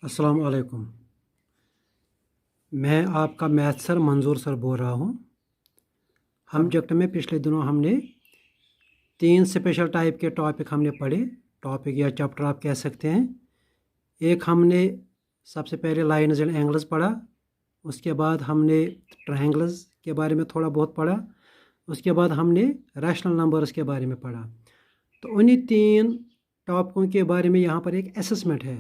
अस्सलाम वालेकुम। मैं आपका मैथ सर मंजूर सर बोल रहा हूँ। हम जब में पिछले दिनों हमने 3 स्पेशल टाइप के टॉपिक हमने पढ़े। टॉपिक या चैप्टर आप कह सकते हैं। एक हमने सबसे पहले लाइन्स एंड एंगल्स पढ़ा। उसके बाद हमने ट्रायंगल्स के बारे में थोड़ा बहुत पढ़ा। उसके बाद हमने रैशनल नंबर्स के बारे में पढ़ा। तो उन्हीं 3 टॉपिकों के बारे में यहाँ पर एक असेसमेंट है।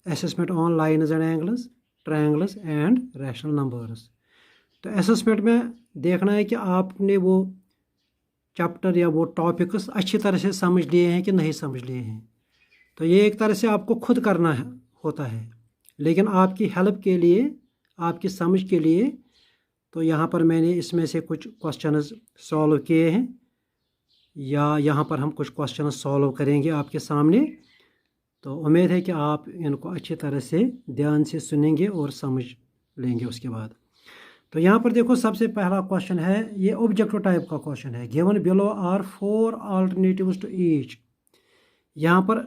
Assessment on lines and angles, triangles and rational numbers. तो असेसमेंट में देखना है कि आपने वो चैप्टर या वो टॉपिक्स अच्छी तरह से समझ लिए हैं कि नहीं समझ लिए हैं। तो ये एक तरह से आपको खुद करना है होता है, लेकिन आपकी हेल्प के लिए, आपकी समझ के लिए, तो यहाँ पर मैंने इसमें से कुछ क्वेश्चंस सॉल्व किए हैं, या यहाँ पर हम कुछ क्वेश्चंस सॉल्व करेंगे आपके सामने। तो उम्मीद है कि आप इनको अच्छी तरह से ध्यान से सुनेंगे और समझ लेंगे उसके बाद। तो यहाँ पर देखो, सबसे पहला क्वेश्चन है, ये ऑब्जेक्टिव टाइप का क्वेश्चन है। Given below are 4 alternatives to each. यहाँ पर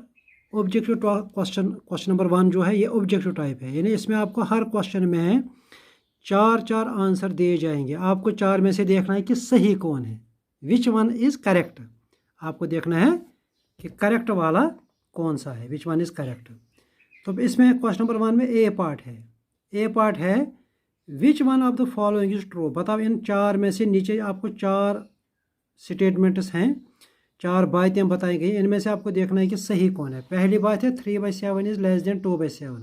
ऑब्जेक्टिव क्वेश्चन नंबर 1 जो है ये ऑब्जेक्टिव टाइप है, यानी इसमें आपको हर क्वेश्चन में 4 आंसर दिए जाएंगे। आपको 4 में से देखना है कि सही कौन है, विच वन इज़ करेक्ट। आपको देखना है कि करेक्ट वाला कौन सा है, विच वन इज़ करेक्ट। तो इसमें क्वेश्चन नंबर 1 में ए पार्ट है। ए पार्ट है, which one of the following is true. बताओ इन 4 में से, नीचे आपको 4 स्टेटमेंट्स हैं, 4 बातें बताई गई, इनमें से आपको देखना है कि सही कौन है। पहली बात है 3/7 इज लेस देन 2/7।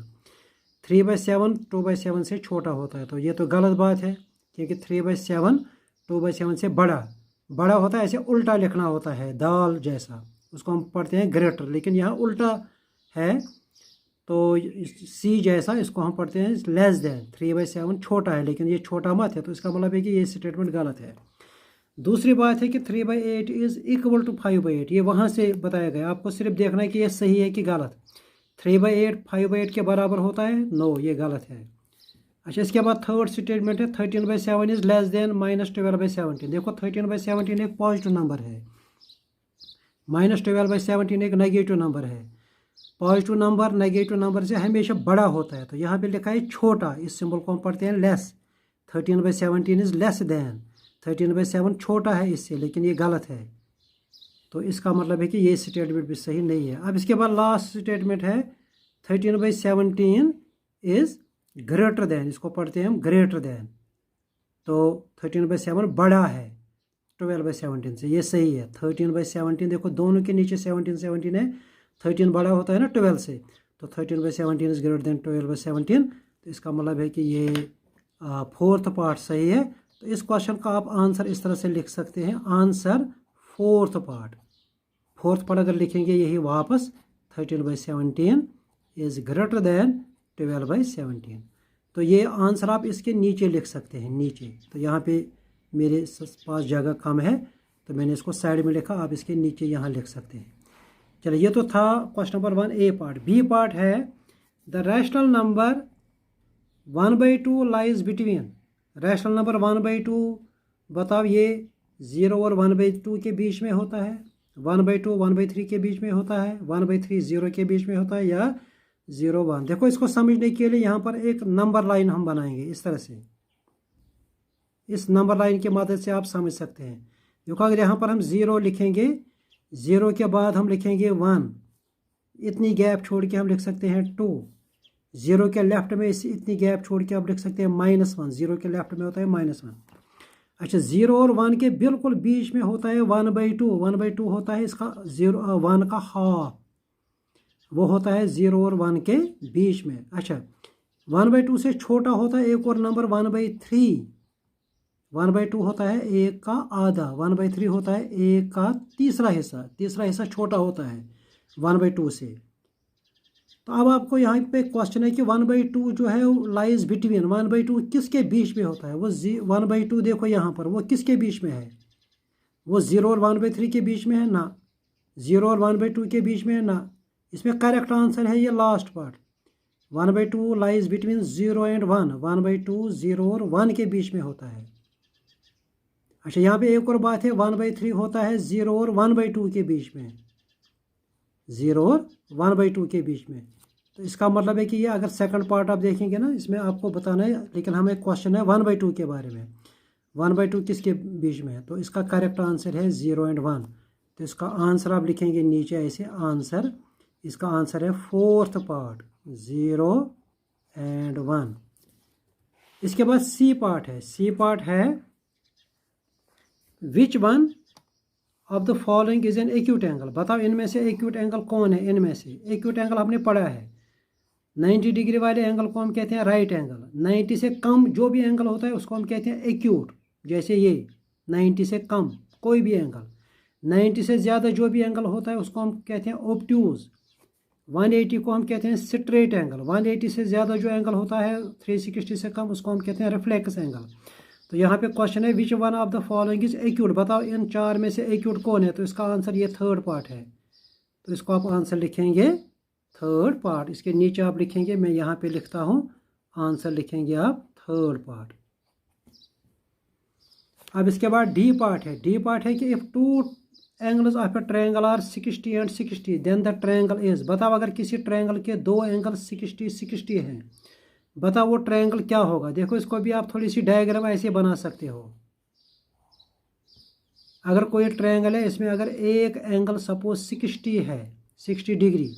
3/7 2/7 से छोटा होता है, तो ये तो गलत बात है, क्योंकि 3/7 2/7 से बड़ा होता है। ऐसे उल्टा लिखना होता है, दाल जैसा, उसको हम पढ़ते हैं ग्रेटर, लेकिन यहाँ उल्टा है। तो सी जैसा, इसको हम पढ़ते हैं लेस देन। 3/7 छोटा है, लेकिन ये छोटा मत है, तो इसका मतलब है कि ये स्टेटमेंट गलत है। दूसरी बात है कि 3/8 इज़ इक्वल टू 5/8। ये वहाँ से बताया गया, आपको सिर्फ देखना है कि ये सही है कि गलत। 3/8 5/8 के बराबर होता है? नो, ये गलत है। अच्छा, इसके बाद थर्ड स्टेटमेंट है 13/7 इज़ लेस देन -12/17। देखो 13/17 एक पॉजिटिव नंबर है, -12/17 एक नेगेटिव नंबर है। पॉजिटिव नंबर नेगेटिव नंबर से हमेशा बड़ा होता है, तो यहाँ पे लिखा है छोटा, इस सिंबल को हम पढ़ते हैं लेस। 13/17 is less than. 13/7 छोटा है इससे, लेकिन ये गलत है। तो इसका मतलब है कि ये स्टेटमेंट भी सही नहीं है। अब इसके बाद लास्ट स्टेटमेंट है 13/17 इज़ ग्रेटर देन। इसको पढ़ते हैं हम ग्रेटर देन। तो 13/7 बड़ा है 12/17 से, ये सही है। 13/17, देखो दोनों के नीचे 17 है। 13 बड़ा होता है ना 12 से, तो 13/17 इज़ ग्रेटर देन 12/17। तो इसका मतलब है कि ये फोर्थ पार्ट सही है। तो इस क्वेश्चन का आप आंसर इस तरह से लिख सकते हैं, आंसर फोर्थ पार्ट अगर लिखेंगे यही वापस, 13/17 इज़ ग्रेटर देन 12/17। तो ये आंसर आप इसके नीचे लिख सकते हैं, नीचे। तो यहाँ पे मेरे पास जगह कम है, तो मैंने इसको साइड में लिखा, आप इसके नीचे यहाँ लिख सकते हैं। चलिए, ये तो था क्वेश्चन नंबर 1 ए पार्ट। बी पार्ट है, the rational number 1/2 lies between. Rational number 1/2, बताओ ये 0 और 1/2 के बीच में होता है, 1/2 1/3 के बीच में होता है, 1/3 0 के बीच में होता है, या 0 1। देखो, इसको समझने के लिए यहाँ पर एक नंबर लाइन हम बनाएंगे इस तरह से। इस नंबर लाइन की मदद से आप समझ सकते हैं। देखो, अगर यहाँ पर हम 0 लिखेंगे, 0 के बाद हम लिखेंगे 1, इतनी गैप छोड़ के हम लिख सकते हैं 2। 0 के लेफ्ट में इतनी गैप छोड़ के आप लिख सकते हैं -1। 0 के लेफ्ट में होता है -1। अच्छा, 0 और 1 के बिल्कुल बीच में होता है 1/2। 1/2 होता है इसका 1 का हाफ, वो होता है 0 और 1 के बीच में। अच्छा, 1/2 से छोटा होता है एक और नंबर 1/3। 1/2 होता है 1 का आधा, 1/3 होता है 1 का तीसरा हिस्सा। तीसरा हिस्सा छोटा होता है 1/2 से। तो अब आपको यहाँ पे क्वेश्चन है कि 1/2 जो है लाइज बिटवीन। 1/2 किसके बीच में होता है? वो 1/2 देखो यहाँ पर, वो किसके बीच में है? वो 0 और 1/3 के बीच में है ना, 0 और 1/2 के बीच में है ना। इसमें करेक्ट आंसर है ये last part. 1/2 lies between 0 and 1। 1/2 0 और 1 के बीच में होता है। अच्छा, यहाँ पे एक और बात है, 1/3 होता है 0 और 1/2 के बीच में, 0 और 1/2 के बीच में। तो इसका मतलब है कि ये अगर सेकंड पार्ट आप देखेंगे ना, इसमें आपको बताना है, लेकिन हमें क्वेश्चन है 1/2 के बारे में। 1/2 किसके बीच में है, तो इसका करेक्ट आंसर है 0 और 1। तो इसका आंसर आप लिखेंगे नीचे ऐसे, आंसर, इसका आंसर है फोर्थ पार्ट 0 और 1। इसके बाद सी पार्ट है। सी पार्ट है which one of the following is an acute angle. बताओ इनमें से एक्यूट एंगल कौन है। इनमें से एक्यूट एंगल हमने पढ़ा है, 90 डिग्री वाले एंगल को हम कहते हैं राइट एंगल। 90 से कम जो भी एंगल होता है उसको हम कहते हैं एक्यूट, जैसे ये 90 से कम कोई भी एंगल। 90 से ज़्यादा जो भी एंगल होता है उसको हम कहते हैं ऑब्ट्यूज। 180 को हम कहते हैं स्ट्रेट एंगल। 180 से ज़्यादा जो एंगल होता है 360 से कम उसको हम कहते हैं रिफ्लेक्स एंगल। तो यहाँ पे क्वेश्चन है which one of the following is acute. बताओ इन चार में से एक्यूट कौन है, तो इसका आंसर ये थर्ड पार्ट है। तो इसको आप आंसर लिखेंगे थर्ड पार्ट। इसके नीचे आप लिखेंगे, मैं यहाँ पे लिखता हूँ, आंसर लिखेंगे आप थर्ड पार्ट। अब इसके बाद डी पार्ट है। डी पार्ट है कि if two angles of a triangle are 60 and 60 then the triangle is. बताओ अगर किसी ट्रायंगल के दो एंगल 60 हैं, बताओ वो ट्रायंगल क्या होगा। देखो इसको भी आप थोड़ी सी डायग्राम ऐसे बना सकते हो। अगर कोई ट्रायंगल है, इसमें अगर एक एंगल सपोज 60 है, 60 डिग्री,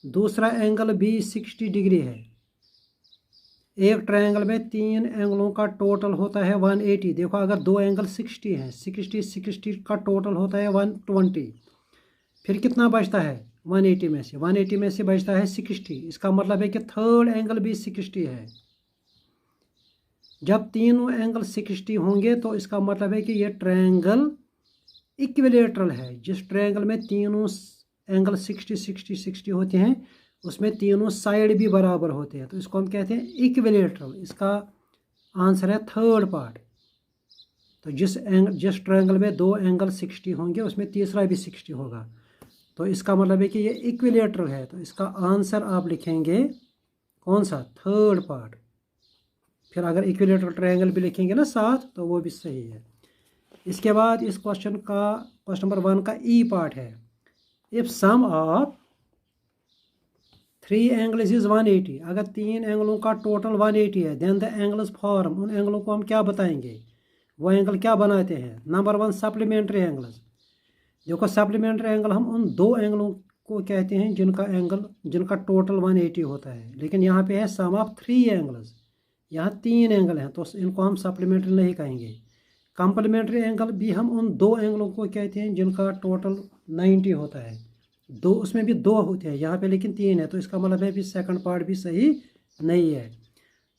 दूसरा एंगल भी 60 डिग्री है, एक ट्रायंगल में तीन एंगलों का टोटल होता है 180। देखो अगर दो एंगल 60 हैं, 60 का टोटल होता है 120, फिर कितना बचता है 180 में से, 180 में से बचता है 60। इसका मतलब है कि थर्ड एंगल भी 60 है। जब तीनों एंगल 60 होंगे तो इसका मतलब है कि ये ट्रायंगल इक्विलेटरल है। जिस ट्रायंगल में तीनों एंगल 60 होते हैं उसमें तीनों साइड भी बराबर होते हैं, तो इसको हम कहते हैं इक्विलेटरल। इसका आंसर है थर्ड पार्ट। तो जिस ट्रायंगल में दो एंगल 60 होंगे उसमें तीसरा भी 60 होगा, तो इसका मतलब है कि ये इक्विलेटरल है। तो इसका आंसर आप लिखेंगे कौन सा, थर्ड पार्ट। फिर अगर इक्विलेटरल ट्रायंगल भी लिखेंगे ना साथ तो वो भी सही है। इसके बाद इस क्वेश्चन नंबर 1 का ई पार्ट है। If sum of 3 angles is 180। अगर तीन एंगलों का टोटल 180 है, देन द एंगल्स फॉर्म, उन एंगलों को हम क्या बताएंगे, वो एंगल क्या बनाते हैं। Number 1 supplementary angles. देखो सप्लीमेंट्री एंगल हम उन दो एंगलों को कहते हैं जिनका टोटल 180 होता है, लेकिन यहाँ पे है सम ऑफ 3 एंगल्स, यहाँ 3 एंगल हैं तो इनको हम सप्लीमेंट्री नहीं कहेंगे। कंप्लीमेंट्री एंगल भी हम उन दो एंगलों को कहते हैं जिनका टोटल 90 होता है, दो उसमें भी दो होते हैं, यहाँ पे लेकिन 3 है, तो इसका मतलब है भी सेकंड पार्ट भी सही नहीं है।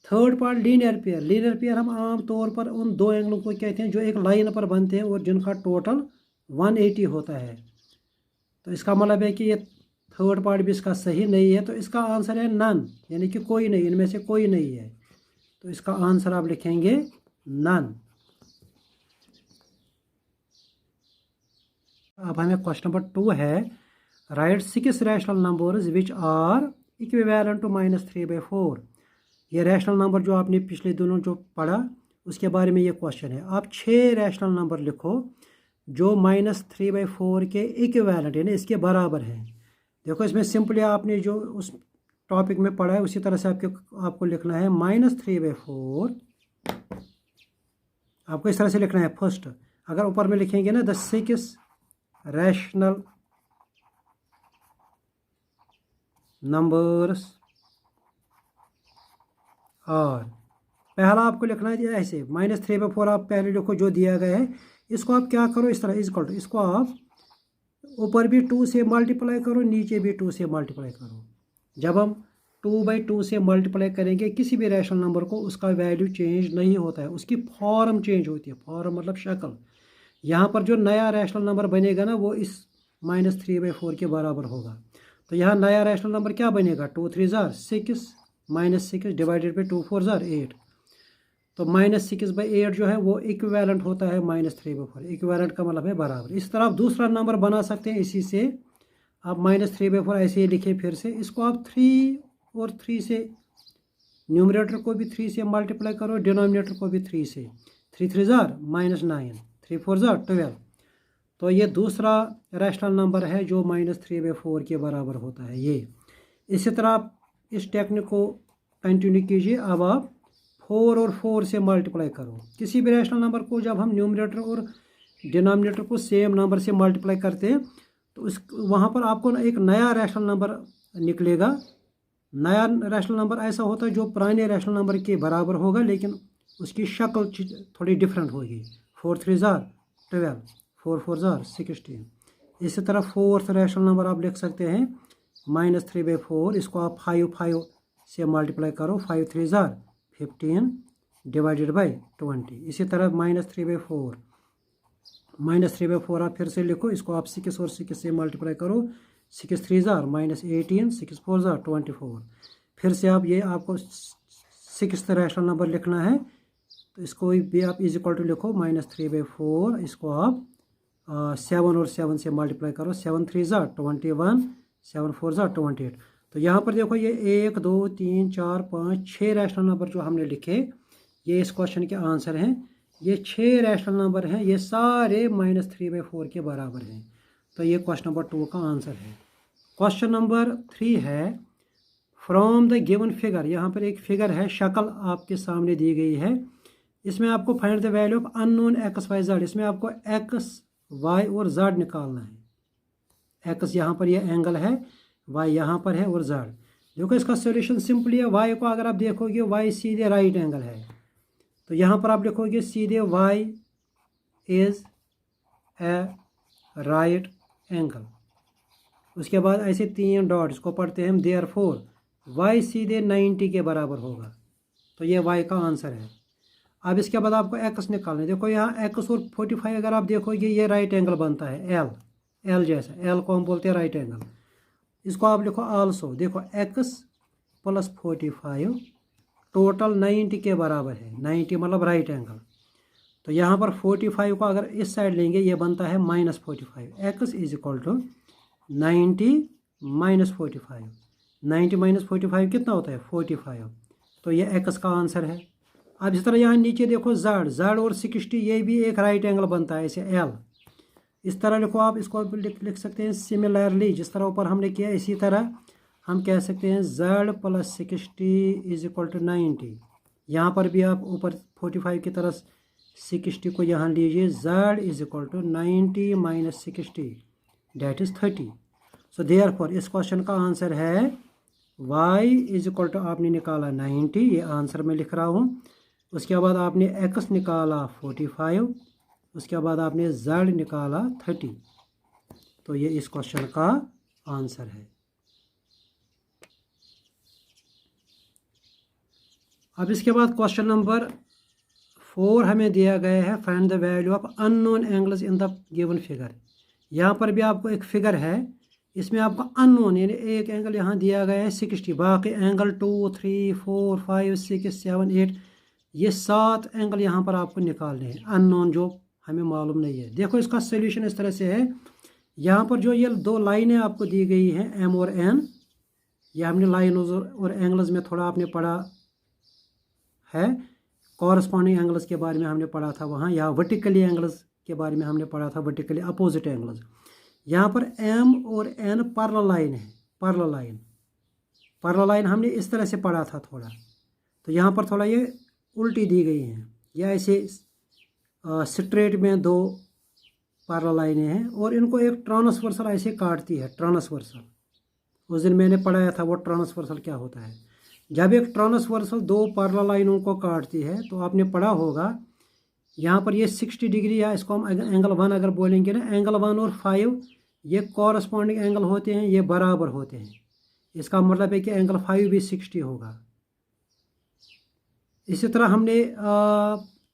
Third part linear pair. Linear pair हम आम तौर पर उन दो एंगलों को कहते हैं जो एक लाइन पर बनते हैं और जिनका टोटल 180 होता है, तो इसका मतलब है कि ये थर्ड पार्ट भी इसका सही नहीं है। तो इसका आंसर है नन, यानी कि कोई नहीं, इनमें से कोई नहीं है। तो इसका आंसर आप लिखेंगे नन। अब हमें क्वेश्चन नंबर 2 है, write 6 rational numbers which are equivalent to -3/4। ये रैशनल नंबर जो आपने पिछले दिनों जो पढ़ा उसके बारे में ये क्वेश्चन है। आप 6 रैशनल नंबर लिखो जो -3/4 के इक्विवेलेंट यानी इसके बराबर हैं। देखो इसमें सिंपली आपने जो उस टॉपिक में पढ़ा है उसी तरह से आपको लिखना है। -3/4 आपको इस तरह से लिखना है। फर्स्ट अगर ऊपर में लिखेंगे ना द 6 रैशनल नंबर्स और पहला आपको लिखना है ऐसे -3/4 आप पहले लिखो जो दिया गया है। इसको आप क्या करो, इस तरह इक्वल टू, इसको आप ऊपर भी 2 से मल्टीप्लाई करो, नीचे भी 2 से मल्टीप्लाई करो। जब हम 2/2 से मल्टीप्लाई करेंगे किसी भी रैशनल नंबर को, उसका वैल्यू चेंज नहीं होता है, उसकी फॉर्म चेंज होती है। फॉर्म मतलब शक्ल। यहाँ पर जो नया रैशनल नंबर बनेगा ना वो इस -3/4 के बराबर होगा। तो यहाँ नया रैशनल नंबर क्या बनेगा, 2 3 6 -6 डिवाइडेड बाई 2 4 8। तो -6/8 जो है वो इक्विवेलेंट होता है -3/4। इक्विवेलेंट का मतलब है बराबर। इस तरह आप दूसरा नंबर बना सकते हैं इसी से। आप -3/4 ऐसे ही लिखे, फिर से इसको आप 3 और 3 से, न्यूमरेटर को भी 3 से मल्टीप्लाई करो, डिनोमिनेटर को भी 3 से। 3 3 -9, 3 4 12। तो ये दूसरा रैशनल नंबर है जो -3/4 के बराबर होता है ये। इसी तरह आप इस टेक्निक को कंटिन्यू कीजिए। अब आप 4 और 4 से मल्टीप्लाई करो। किसी भी रैशनल नंबर को जब हम न्यूमरेटर और डिनोमिनेटर को सेम नंबर से मल्टीप्लाई करते हैं तो उस वहाँ पर आपको एक नया रैशनल नंबर निकलेगा। नया रैशनल नंबर ऐसा होता है जो पुराने रैशनल नंबर के बराबर होगा, लेकिन उसकी शक्ल थोड़ी डिफरेंट होगी। 4 3 जार 12, 4 4 जार 16। इसी तरह फोर्थ रैशनल नंबर आप लिख सकते हैं -3/4। इसको आप 5 5 से मल्टीप्लाई करो। 5 3 जार 15 डिवाइडेड बाई 20। इसी तरह -3/4 आप फिर से लिखो। इसको आप 6 और 6 से मल्टीप्लाई करो। 6 3 जार -18, 6 4 जार 24। फिर से आप ये आपको 6th रैशनल नंबर लिखना है, तो इसको भी आप इज इक्वल टू लिखो -3/4। इसको आप 7 और 7 से मल्टीप्लाई करो। 7 3 जार 21, 7 4 जार 28। तो यहाँ पर देखो ये 1 2 3 4 5 6 रैशनल नंबर जो हमने लिखे, ये इस क्वेश्चन के आंसर हैं। ये 6 रैशनल नंबर हैं, ये सारे -3/4 के बराबर हैं। तो ये क्वेश्चन नंबर 2 का आंसर है। क्वेश्चन नंबर 3 है फ्रॉम द गिवन फिगर। यहाँ पर एक फिगर है, शक्ल आपके सामने दी गई है। इसमें आपको find the value of unknown x y z. इसमें आपको एक्स वाई और जेड निकालना है। एक्स यहाँ पर यह एंगल है, वाई यहाँ पर है और जेड। देखो इसका सोल्यूशन सिंपली है। वाई को अगर आप देखोगे, वाई सीधे राइट एंगल है, तो यहाँ पर आप लिखोगे सीधे y is a right angle. उसके बाद ऐसे 3 डॉट, इसको पढ़ते हैं हम देयरफॉर वाई सीधे 90 के बराबर होगा। तो ये वाई का आंसर है। अब इसके बाद आपको एक्स निकालना है। देखो यहाँ एक्स और 45 अगर आप देखोगे, ये राइट एंगल बनता है एल, एल जैसा। एल को हम बोलते हैं राइट एंगल। इसको आप लिखो आल्सो। देखो एक्स प्लस 45 टोटल 90 के बराबर है। 90 मतलब राइट एंगल। तो यहाँ पर 45 को अगर इस साइड लेंगे, ये बनता है -45। X is equal to 90 -45। 90 -45 कितना होता है? 45। तो ये एक्स का आंसर है। अब इस तरह यहाँ नीचे देखो जेड, जेड और 60, ये भी एक राइट एंगल बनता है, ऐसे एल। इस तरह लिखो आप। इसको लिख सकते हैं सिमिलरली, जिस तरह ऊपर हमने किया इसी तरह हम कह सकते हैं z plus 60 is equal to 90। यहाँ पर भी आप ऊपर 45 की तरह 60 को यहाँ लीजिए। Z is equal to 90 minus 60 that is 30। So therefore इस क्वेश्चन का आंसर है y इज इक्वल टू, आपने निकाला 90, ये आंसर में लिख रहा हूँ। उसके बाद आपने x निकाला 45, उसके बाद आपने z निकाला 30। तो ये इस क्वेश्चन का आंसर है। अब इसके बाद क्वेश्चन नंबर 4 हमें दिया गया है find the value of unknown angles in the given figure. यहाँ पर भी आपको एक फिगर है, इसमें आपको अननोन यानी एक एंगल यहाँ दिया गया है 60, बाकी एंगल 2 3 4 5 6 7 8, ये 7 एंगल यहाँ पर आपको निकालने हैं अननोन, जो हमें मालूम नहीं है। देखो इसका सोल्यूशन इस तरह से है। यहाँ पर जो ये 2 लाइनें आपको दी गई हैं एम और एन, ये हमने लाइन और एंगल्स में थोड़ा आपने पढ़ा है। कॉरस्पॉन्डिंग एंगल्स के बारे में हमने पढ़ा था वहाँ, या वर्टिकली एंगल्स के बारे में हमने पढ़ा था, वर्टिकली अपोजिट एंगल्स। यहाँ पर एम और एन पैरेलल लाइन है, पैरेलल लाइन हमने इस तरह से पढ़ा था थोड़ा। तो यहाँ पर थोड़ा ये उल्टी दी गई हैं, या ऐसे स्ट्रेट में 2 पैरेलल लाइनें हैं और इनको एक ट्रांसवर्सल ऐसे काटती है, ट्रांसवर्सल। उस दिन मैंने पढ़ाया था वो ट्रांसवर्सल क्या होता है। जब एक ट्रांसवर्सल 2 पैरेलल लाइनों को काटती है तो आपने पढ़ा होगा यहाँ पर ये 60 डिग्री, या इसको हम एंगल 1 अगर बोलेंगे ना, एंगल 1 और 5 ये कॉरस्पॉन्डिंग एंगल होते हैं, ये बराबर होते हैं। इसका मतलब है कि एंगल 5 भी 60 होगा। इसी तरह हमने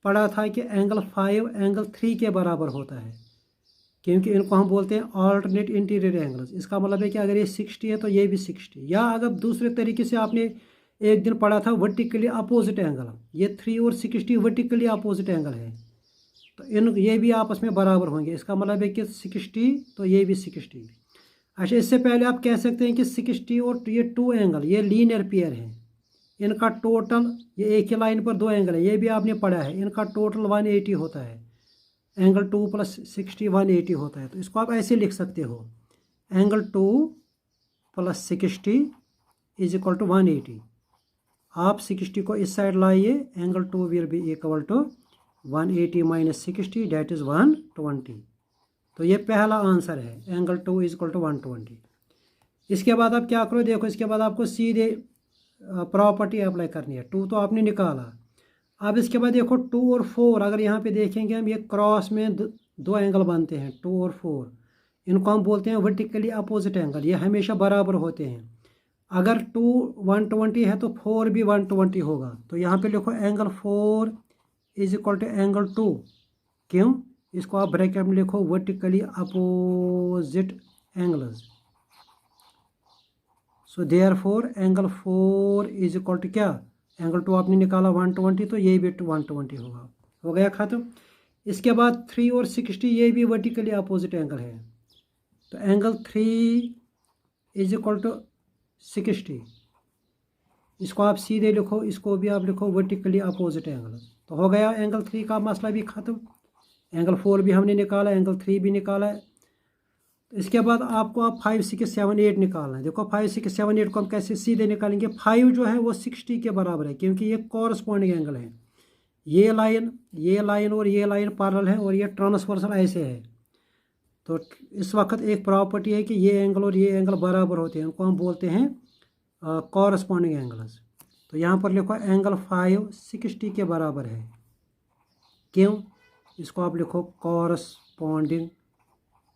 पढ़ा था कि एंगल 5 एंगल 3 के बराबर होता है, क्योंकि इनको हम बोलते हैं ऑल्टरनेट इंटीरियर एंगल्स। इसका मतलब है कि अगर ये 60 है तो ये भी 60। या अगर दूसरे तरीके से आपने एक दिन पढ़ा था वर्टिकली अपोजिट एंगल, ये 3 और 60 वर्टिकली अपोजिट एंगल है, तो ये भी आपस में बराबर होंगे। इसका मतलब है कि 60 तो ये भी 60। अच्छा, इससे पहले आप कह सकते हैं कि 60 और ये 2 एंगल ये लीनियर पेयर हैं, इनका टोटल, ये एक ही लाइन पर 2 एंगल है, ये भी आपने पढ़ा है, इनका टोटल 180 होता है। एंगल 2 प्लस 60 180 होता है। तो इसको आप ऐसे लिख सकते हो, angle 2 plus 60 is equal to 180। आप 60 को इस साइड लाइए, angle 2 will be equal to 180 minus 60 that is 120। तो ये पहला आंसर है, एंगल 2 इज इक्वल टू 120। इसके बाद आप क्या करो, देखो इसके बाद आपको सीधे प्रॉपर्टी अप्लाई करनी है। 2 तो आपने निकाला। अब इसके बाद देखो 2 और 4, अगर यहाँ पे देखेंगे हम, ये क्रॉस में दो एंगल बनते हैं 2 और 4। इनको हम बोलते हैं वर्टिकली अपोजिट एंगल, ये हमेशा बराबर होते हैं। अगर 2 120 है तो 4 भी 120 होगा। तो यहाँ पे लिखो angle 4 is equal to angle 2। क्यों? इसको आप ब्रैकेट में लिखो vertically opposite angles. So therefore angle 4 is equal to क्या, एंगल 2 आपने निकाला 120, तो ये भी 120 होगा। हो गया खत्म। इसके बाद 3 और 60 ये भी वर्टिकली अपोजिट एंगल है। तो एंगल 3 इज इक्वल टू 60। इसको आप सीधे लिखो, इसको भी आप लिखो वर्टिकली अपोजिट एंगल। तो हो गया एंगल 3 का मसला भी ख़त्म। एंगल 4 भी हमने निकाला, एंगल 3 भी निकाला है। तो इसके बाद आपको आप 5 6 7 8 निकालना है। देखो 5 6 7 8 को हम कैसे सीधे निकालेंगे। 5 जो है वो 60 के बराबर है, क्योंकि ये कॉरस्पॉन्डिंग एंगल है। ये लाइन और ये लाइन पैरेलल है, और ये ट्रांसवर्सल ऐसे है। तो इस वक्त एक प्रॉपर्टी है कि ये एंगल और ये एंगल बराबर होते हैं, उनको हम बोलते हैं कॉरस्पॉन्डिंग एंगल्स। तो यहाँ पर लिखो एंगल 5 60 के बराबर है। क्यों? इसको आप लिखो कॉरस्पॉन्डिंग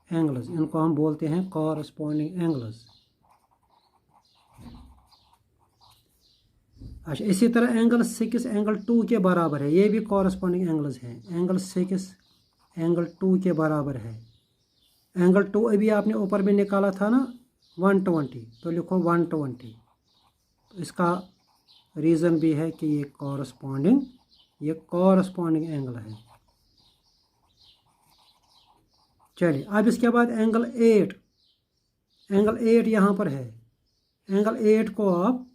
एंगल्स, इनको हम बोलते हैं कॉरस्पॉन्डिंग एंगल्स। अच्छा, इसी तरह एंगल 6 एंगल 2 के बराबर है, ये भी कॉरस्पॉन्डिंग एंगल्स हैं। एंगल 6 एंगल 2 के बराबर है। एंगल 2 अभी आपने ऊपर में निकाला था ना 120, तो लिखो 120। तो इसका रीज़न भी है कि ये कॉरस्पॉन्डिंग एंगल है। चलिए, अब इसके बाद एंगल 8 यहाँ पर है। एंगल 8 को आप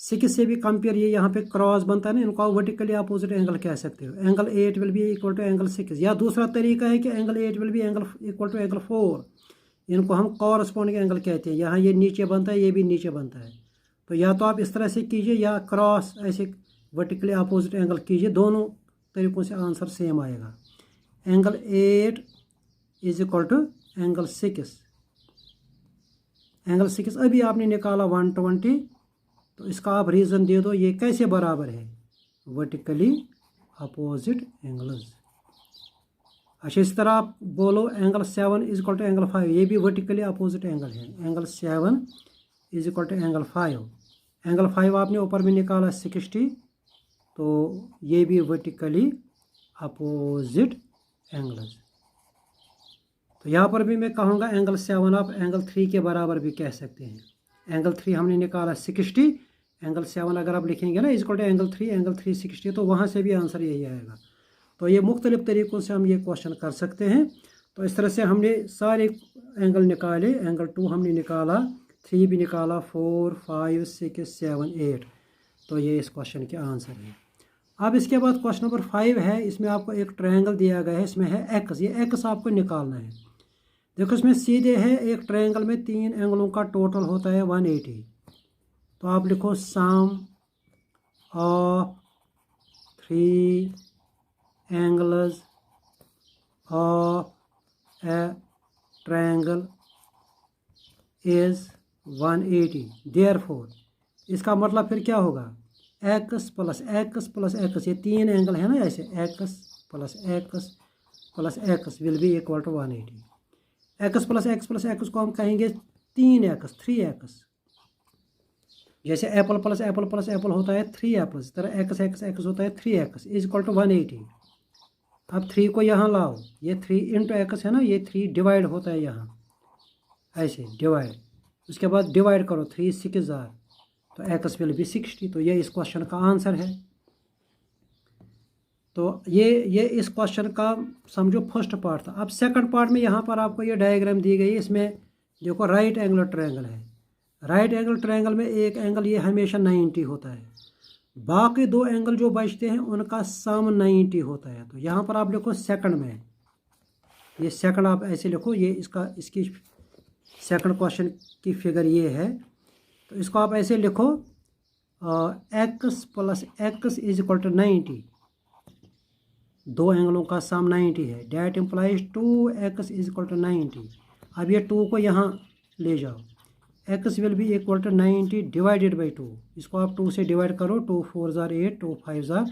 6 से भी कंपेयर, ये यहाँ पे क्रॉस बनता है ना, इनको आप वर्टिकली अपोजिट एंगल कह सकते हो। Angle 8 will be equal to angle 6। या दूसरा तरीका है कि angle 8 will be equal to angle 4। इनको हम कॉरस्पॉन्डिंग एंगल कहते हैं। यहाँ ये नीचे बनता है, ये भी नीचे बनता है। तो या तो आप इस तरह से कीजिए, या क्रॉस ऐसे वर्टिकली अपोजिट एंगल कीजिए। दोनों तरीक़ों से आंसर सेम आएगा। Angle 8 is equal to angle 6। Angle 6 अभी आपने निकाला 120। तो इसका आप रीज़न दे दो, ये कैसे बराबर है, वर्टिकली अपोजिट एंगल्स। अच्छा, इस तरह आप बोलो angle 7 is equal to angle 5, ये भी वर्टिकली अपोजिट एंगल है। Angle 7 is equal to angle 5। Angle 5 आपने ऊपर में निकाला 60, तो ये भी वर्टिकली अपोजिट एंगल्स। तो यहाँ पर भी मैं कहूँगा एंगल 7 आप एंगल 3 के बराबर भी कह सकते हैं। एंगल 3 हमने निकाला 60, एंगल 7 अगर आप लिखेंगे ना इक्वल टू एंगल 3 60, तो वहाँ से भी आंसर यही आएगा। तो ये मुख्तलिफ़ तरीक़ों से हम ये क्वेश्चन कर सकते हैं। तो इस तरह से हमने सारे एंगल निकाले। एंगल 2 हमने निकाला, 3 भी निकाला, 4 5 6 7 8। तो ये इस क्वेश्चन के आंसर है। अब इसके बाद क्वेश्चन नंबर 5 है। इसमें आपको एक ट्रायंगल दिया गया है, इसमें है एक्स। ये एक्स आपको निकालना है। देखो इसमें सीधे है, एक ट्रायंगल में 3 एंगलों का टोटल होता है 180। तो आप लिखो sum of 3 angles of a triangle is 180। Therefore, इसका मतलब फिर क्या होगा, एक्स प्लस एक्स, ये 3 एंगल है ना ऐसे, x plus x will be equal to 180। X plus x को हम कहेंगे 3x। जैसे एप्पल प्लस एप्पल होता है 3 एप्पल्स, इस तरह एक्स होता है 3x इज इक्वल टू 180। अब 3 को यहाँ लाओ, ये 3 इंटू एक्स है ना, ये 3 डिवाइड होता है यहाँ ऐसे डिवाइड। उसके बाद डिवाइड करो 3 6 तो एक्स विल बी 60। तो ये इस क्वेश्चन का आंसर है। तो ये इस क्वेश्चन का समझो फर्स्ट पार्ट था। अब सेकंड पार्ट में यहाँ पर आपको ये डायग्राम दी गई है। इसमें देखो राइट एंगल ट्रायंगल है। राइट एंगल ट्रायंगल में एक एंगल ये हमेशा 90 होता है, बाकी 2 एंगल जो बचते हैं उनका सम 90 होता है। तो यहाँ पर आप लिखो सेकंड में, ये सेकंड आप ऐसे लिखो, ये इसकी सेकंड क्वेश्चन की फिगर ये है। तो इसको आप ऐसे लिखो, x plus x is equal to 90, दो एंगलों का सम 90 है। That implies 2x is equal to 90। अब ये 2 को यहाँ ले जाओ, x will be equal to 90 divided by 2। इसको आप 2 से डिवाइड करो, 2 4 ज़ार 8, 2 5 ज़ार,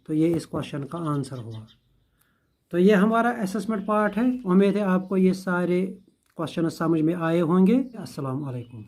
तो ये इस क्वेश्चन का आंसर हुआ। तो ये हमारा असेसमेंट पार्ट है। उम्मीद है आपको ये सारे क्वेश्चन समझ में आए होंगे। अस्सलाम वालेकुम।